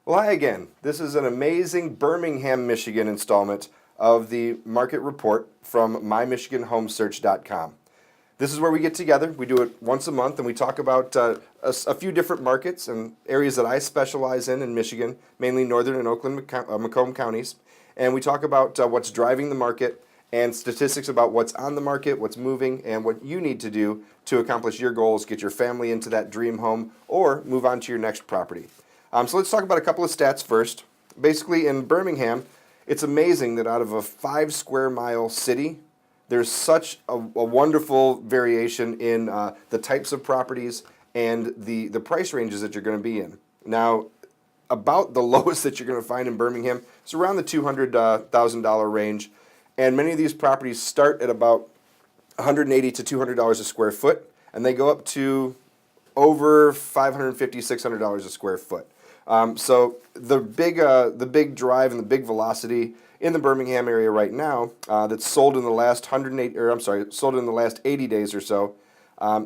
Well, hi again. This is an amazing Birmingham, Michigan installment of the market report from MyMichiganHomeSearch.com. This is where we get together. We do it once a month and we talk about a few different markets and areas that I specialize in Michigan, mainly northern and Oakland, Macomb counties. And we talk about what's driving the market and statistics about what's on the market, what's moving, and what you need to do to accomplish your goals, get your family into that dream home, or move on to your next property. So let's talk about a couple of stats first. Basically, in Birmingham, it's amazing that out of a 5 square mile city, there's such a wonderful variation in the types of properties and the price ranges that you're going to be in. Now, about the lowest that you're going to find in Birmingham is around the $200,000 range, and many of these properties start at about $180 to $200 a square foot, and they go up to over $550, $600 a square foot. So the big drive and the big velocity in the Birmingham area right now that's sold in the last sold in the last 80 days or so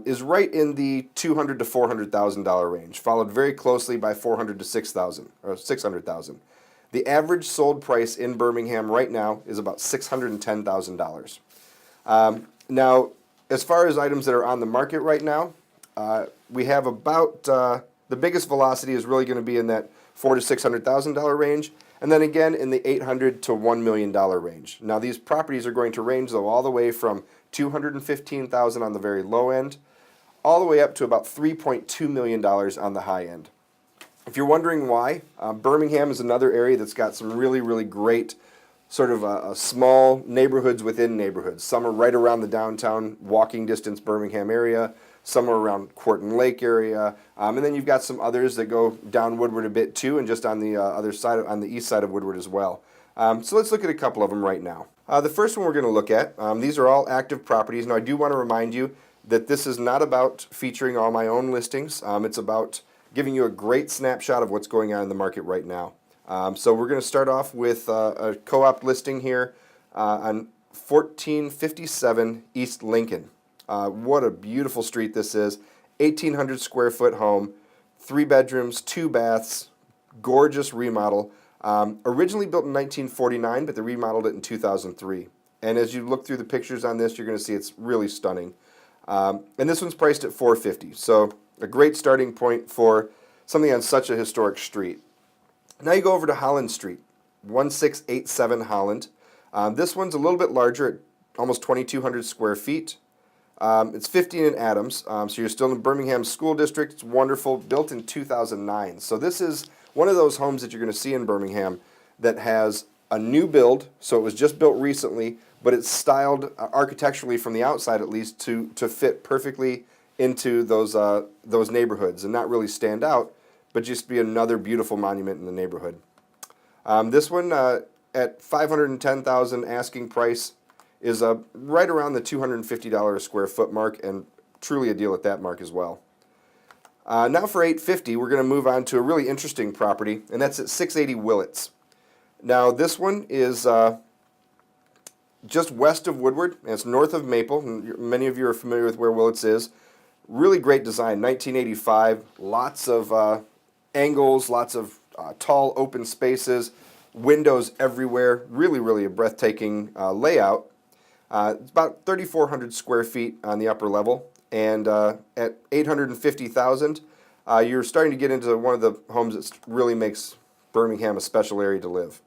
is right in the $200,000 to $400,000 range, followed very closely by $400,000 to $600,000. The average sold price in Birmingham right now is about $610,000. Now, as far as items that are on the market right now, we have about the biggest velocity is really going to be in that $400,000 to $600,000 range, and then again in the $800,000 to $1 million range. Now these properties are going to range though all the way from $215,000 on the very low end, all the way up to about $3.2 million on the high end. If you're wondering why, Birmingham is another area that's got some really great sort of small neighborhoods within neighborhoods. Some are right around the downtown walking distance Birmingham area. Some are around Quarton Lake area, and then you've got some others that go down Woodward a bit too, and just on the other side, on the east side of Woodward as well. So let's look at a couple of them right now. The first one we're going to look at, these are all active properties. Now I do want to remind you that this is not about featuring all my own listings. It's about giving you a great snapshot of what's going on in the market right now. So we're going to start off with a co-op listing here on 1457 East Lincoln. What a beautiful street this is. 1,800 square foot home, 3 bedrooms, 2 baths, gorgeous remodel. Originally built in 1949, but they remodeled it in 2003. And as you look through the pictures on this, you're going to see it's really stunning. And this one's priced at $450,000, so a great starting point for something on such a historic street. Now you go over to Holland Street, 1687 Holland. This one's a little bit larger at almost 2,200 square feet. It's 15 in Adams, so you're still in Birmingham School District. It's wonderful, built in 2009. So this is one of those homes that you're going to see in Birmingham that has a new build, so it was just built recently, but it's styled architecturally from the outside at least to fit perfectly into those neighborhoods and not really stand out, but just be another beautiful monument in the neighborhood. This one at $510,000 asking price is right around the $250 a square foot mark, and truly a deal at that mark as well. Now for $850,000, we're going to move on to a really interesting property, and that's at 680 Willits. Now this one is just west of Woodward, and it's north of Maple. And many of you are familiar with where Willits is. Really great design, 1985. Lots of angles, lots of tall open spaces, windows everywhere. Really a breathtaking layout. It's about 3,400 square feet on the upper level, and at $850,000, you're starting to get into one of the homes that really makes Birmingham a special area to live.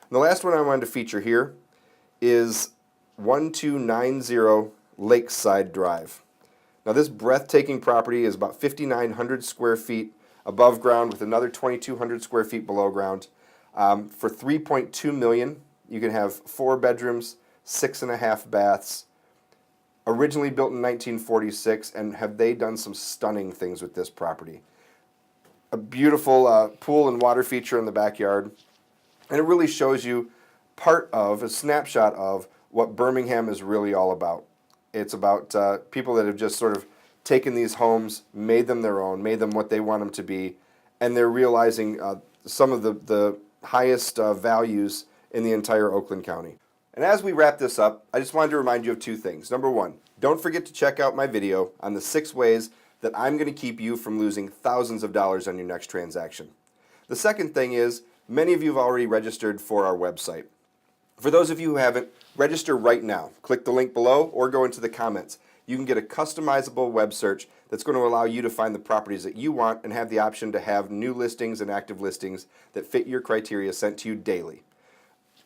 And the last one I wanted to feature here is 1290 Lakeside Drive. Now this breathtaking property is about 5,900 square feet above ground with another 2,200 square feet below ground. For $3.2 million, you can have 4 bedrooms, 6.5 baths, originally built in 1946, and have they done some stunning things with this property. A beautiful pool and water feature in the backyard, and it really shows you part of, a snapshot of, what Birmingham is really all about. It's about people that have just sort of taken these homes, made them their own, made them what they want them to be, and they're realizing some of the highest values in the entire Oakland County. And as we wrap this up, I just wanted to remind you of 2 things. Number 1, don't forget to check out my video on the 6 ways that I'm going to keep you from losing thousands of dollars on your next transaction. The second thing is, many of you have already registered for our website. For those of you who haven't, register right now. Click the link below or go into the comments. You can get a customizable web search that's going to allow you to find the properties that you want and have the option to have new listings and active listings that fit your criteria sent to you daily.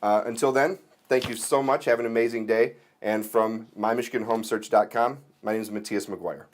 Until then, thank you so much. Have an amazing day. And from MyMichiganHomeSearch.com, my name is Mathias McGuire.